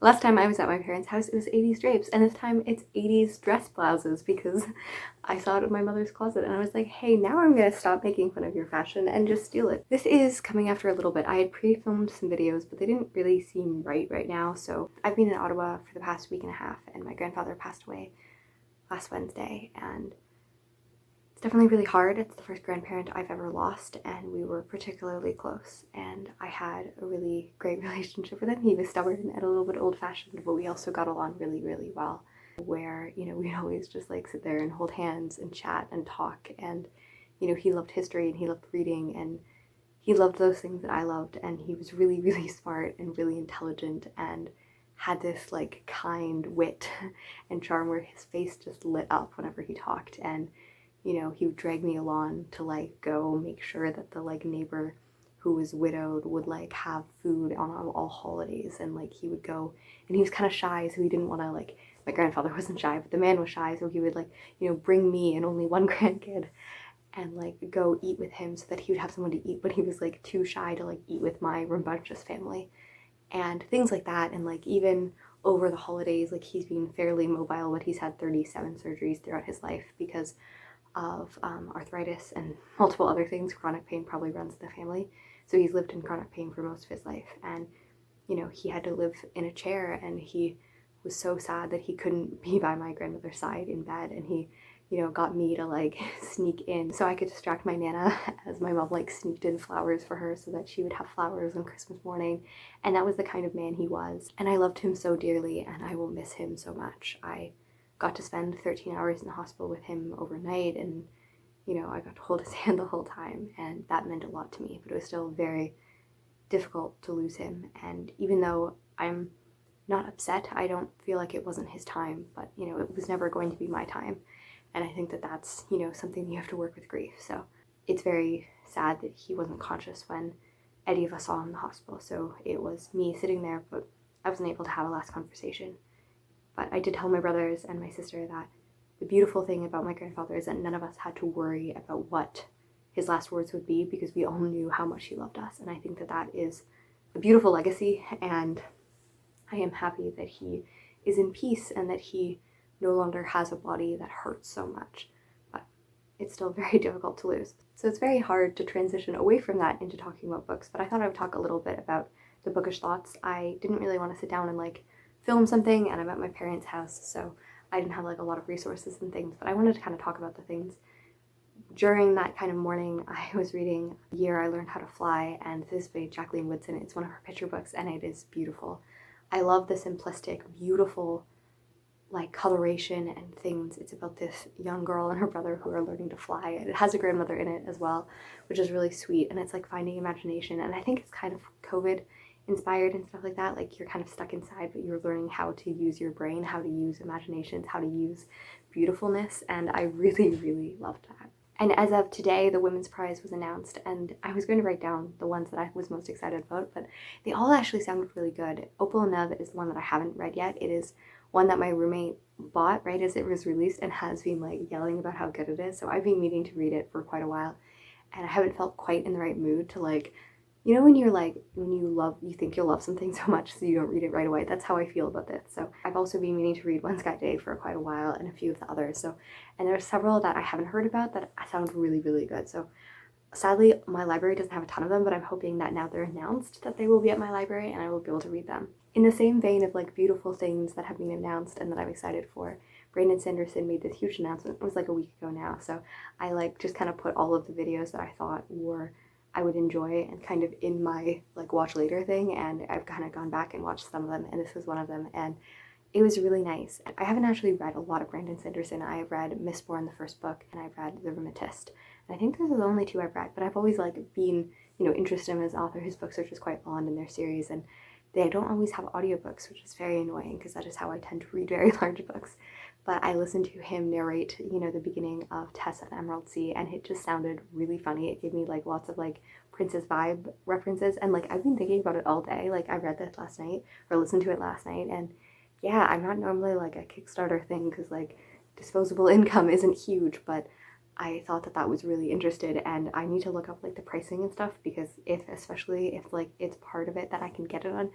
Last time I was at my parents' house, it was 80s drapes, and this time it's 80s dress blouses because I saw it in my mother's closet and I was like, hey, now I'm gonna stop making fun of your fashion and just steal it. This is coming after a little bit. I had pre-filmed some videos, but they didn't really seem right now. So I've been in Ottawa for the past week and a half, and my grandfather passed away last Wednesday, and it's definitely really hard. It's the first grandparent I've ever lost, and we were particularly close, and I had a really great relationship with him. He was stubborn and a little bit old-fashioned, but we also got along really well, where, you know, we'd always just like sit there and hold hands and chat and talk. And, you know, he loved history and he loved reading and he loved those things that I loved, and he was really smart and really intelligent and had this like kind wit and charm where his face just lit up whenever he talked. And you know, he would drag me along to like go make sure that the like neighbor who was widowed would like have food on all holidays. And like he would go, and he was kind of shy, so he didn't want to like, my grandfather wasn't shy, but the man was shy, so he would like, you know, bring me and only one grandkid and like go eat with him so that he would have someone to eat, but he was like too shy to like eat with my rambunctious family and things like that. And like even over the holidays, like he's been fairly mobile, but he's had 37 surgeries throughout his life because of arthritis and multiple other things. Chronic pain probably runs in the family, so he's lived in chronic pain for most of his life. And you know, he had to live in a chair, and he was so sad that he couldn't be by my grandmother's side in bed, and he, you know, got me to like sneak in so I could distract my nana as my mom like sneaked in flowers for her so that she would have flowers on Christmas morning. And that was the kind of man he was, and I loved him so dearly, and I will miss him so much. I got to spend 13 hours in the hospital with him overnight, and you know, I got to hold his hand the whole time, and that meant a lot to me. But it was still very difficult to lose him. And even though I'm not upset, I don't feel like it wasn't his time, but you know, it was never going to be my time. And I think that that's, you know, something you have to work with grief. So it's very sad that he wasn't conscious when any of us saw him in the hospital. So it was me sitting there, but I wasn't able to have a last conversation. But I did tell my brothers and my sister that the beautiful thing about my grandfather is that none of us had to worry about what his last words would be because we all knew how much he loved us. And I think that that is a beautiful legacy, and I am happy that he is in peace and that he no longer has a body that hurts so much. But it's still very difficult to lose. So it's very hard to transition away from that into talking about books, but I thought I would talk a little bit about the bookish thoughts. I didn't really want to sit down and like film something, and I'm at my parents' house, so I didn't have like a lot of resources and things, but I wanted to kind of talk about the things. During that kind of morning, I was reading Year I Learned How to Fly, and this is by Jacqueline Woodson. It's one of her picture books, and it is beautiful. I love the simplistic, beautiful like coloration and things. It's about this young girl and her brother who are learning to fly, and it has a grandmother in it as well, which is really sweet. And it's like finding imagination, and I think it's kind of COVID inspired and stuff like that. Like you're kind of stuck inside, but you're learning how to use your brain, how to use imaginations, how to use beautifulness, and I really loved that. And as of today, the Women's Prize was announced, and I was going to write down the ones that I was most excited about, but they all actually sounded really good. Opal and Nev is the one that I haven't read yet. It is one that my roommate bought right as it was released and has been like yelling about how good it is, so I've been meaning to read it for quite a while, and I haven't felt quite in the right mood to like, you know, when you're like, when you think you'll love something so much so you don't read it right away. That's how I feel about this. So I've also been meaning to read One Sky Day for quite a while, and a few of the others. So, and there are several that I haven't heard about that sound really good. So sadly, my library doesn't have a ton of them, but I'm hoping that now they're announced that they will be at my library and I will be able to read them. In the same vein of like beautiful things that have been announced and that I'm excited for, Brandon Sanderson made this huge announcement. It was like a week ago now. So I like just kind of put all of the videos that I thought were I would enjoy and kind of in my like watch later thing, and I've kind of gone back and watched some of them, and this was one of them, and it was really nice. I haven't actually read a lot of Brandon Sanderson. I've read Mistborn, the first book, and I've read The Rheumatist. And I think those are the only two I've read, but I've always like been, you know, interested in him as an author. His books are just quite long in their series, and they don't always have audiobooks, which is very annoying because that is how I tend to read very large books. But I listened to him narrate, you know, the beginning of Tess and Emerald Sea, and it just sounded really funny. It gave me like lots of like Princess Vibe references, and like I've been thinking about it all day. Like I read this last night or listened to it last night, and yeah, I'm not normally like a Kickstarter thing because like disposable income isn't huge, but I thought that that was really interested, and I need to look up like the pricing and stuff because especially if like it's part of it that I can get it on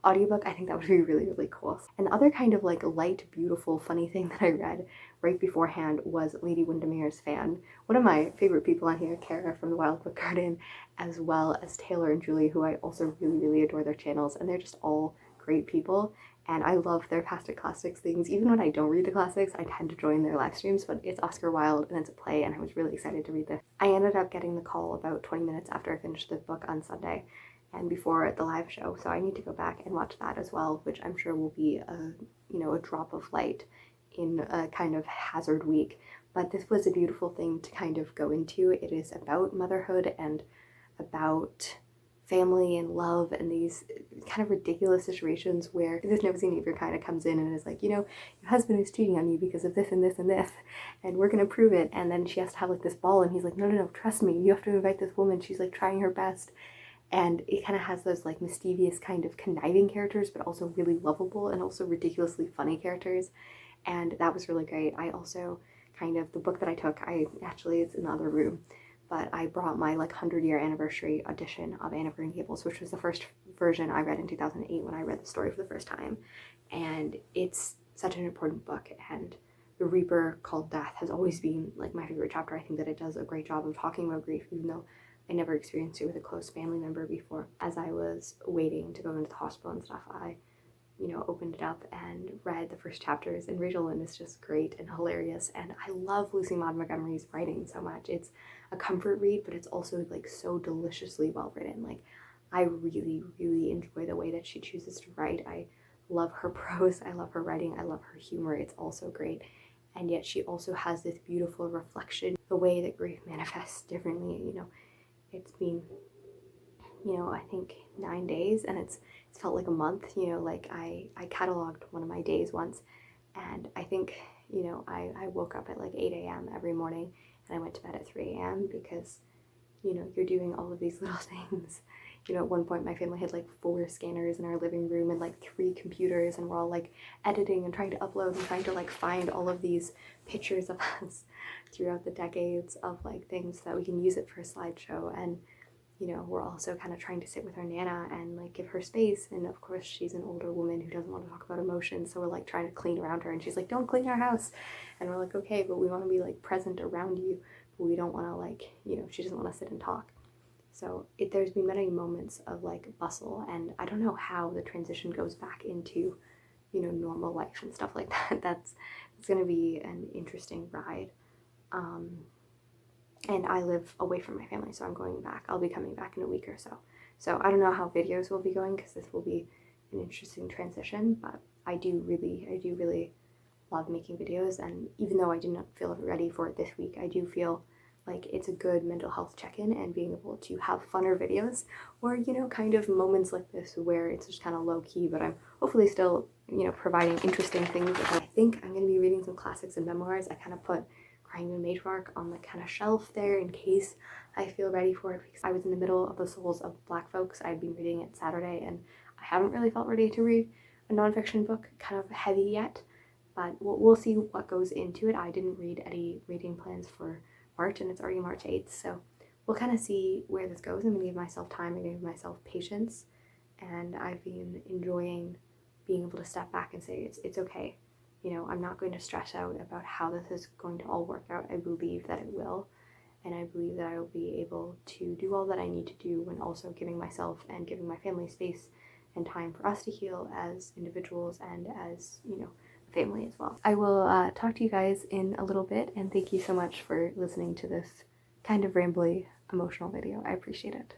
audiobook, I think that would be really, really cool. And the other kind of like light, beautiful, funny thing that I read right beforehand was Lady Windermere's fan. One of my favorite people on here, Kara from the Wilde Book Garden, as well as Taylor and Julie, who I also really, really adore their channels, and they're just all great people. And I love their Past It Classics things. Even when I don't read the classics, I tend to join their live streams, but it's Oscar Wilde and it's a play, and I was really excited to read this. I ended up getting the call about 20 minutes after I finished the book on Sunday and before the live show, so I need to go back and watch that as well, which I'm sure will be a, you know, a drop of light in a kind of hazard week. But this was a beautiful thing to kind of go into. It is about motherhood and about family and love and these kind of ridiculous situations where this nosy neighbor kind of comes in and is like, you know, your husband is cheating on you because of this and this and this, and we're gonna prove it. And then she has to have like this ball, and he's like, no, no, no, trust me, you have to invite this woman, she's like trying her best. And it kind of has those like mischievous kind of conniving characters, but also really lovable and also ridiculously funny characters. And that was really great. I also kind of, the book that I took, I actually, it's in the other room, but I brought my like 100-year anniversary edition of Anne of Green Gables, which was the first version I read in 2008 when I read the story for the first time. And it's such an important book, and The Reaper Called Death has always been like my favorite chapter. I think that it does a great job of talking about grief, even though I never experienced it with a close family member before. As I was waiting to go into the hospital and stuff, I, you know, opened it up and read the first chapters, and Rachel Lynn is just great and hilarious, and I love Lucy Maud Montgomery's writing so much. It's a comfort read, but it's also like so deliciously well written. Like, I really, really enjoy the way that she chooses to write. I love her prose, I love her writing, I love her humor. It's also great. And yet she also has this beautiful reflection, the way that grief manifests differently. You know, it's been, you know, I think 9 days, and it's felt like a month. You know, like I cataloged one of my days once, and I think, you know, I woke up at like 8 a.m. every morning, and I went to bed at 3 a.m. because, you know, you're doing all of these little things. You know, at one point my family had like 4 scanners in our living room and like 3 computers, and we're all like editing and trying to upload and trying to like find all of these pictures of us throughout the decades of like things that we can use it for a slideshow. And, you know, we're also kind of trying to sit with our Nana and like give her space. And of course she's an older woman who doesn't want to talk about emotions, so we're like trying to clean around her, and she's like, don't clean our house. And we're like, okay, but we want to be like present around you, but we don't want to like, you know, she doesn't want to sit and talk. So there's been many moments of like bustle, and I don't know how the transition goes back into, you know, normal life and stuff like that. It's going to be an interesting ride. And I live away from my family, so I'm going back. I'll be coming back in a week or so. So I don't know how videos will be going, because this will be an interesting transition, but I do really love making videos. And even though I did not feel ready for it this week, I do feel like it's a good mental health check-in, and being able to have funner videos, or, you know, kind of moments like this where it's just kind of low-key, but I'm hopefully still, you know, providing interesting things. I think I'm going to be reading some classics and memoirs. I kind of put Crying in Matriarch on the kind of shelf there in case I feel ready for it, because I was in the middle of The Souls of Black Folks. I'd been reading it Saturday, and I haven't really felt ready to read a nonfiction book kind of heavy yet, but we'll see what goes into it. I didn't read any reading plans for March, and it's already March 8th, so we'll kind of see where this goes. I'm going to give myself time, I'm going to give myself patience, and I've been enjoying being able to step back and say it's okay. You know, I'm not going to stress out about how this is going to all work out. I believe that it will, and I believe that I will be able to do all that I need to do, when also giving myself and giving my family space and time for us to heal as individuals and as, you know, family as well. I will talk to you guys in a little bit, and thank you so much for listening to this kind of rambly, emotional video. I appreciate it.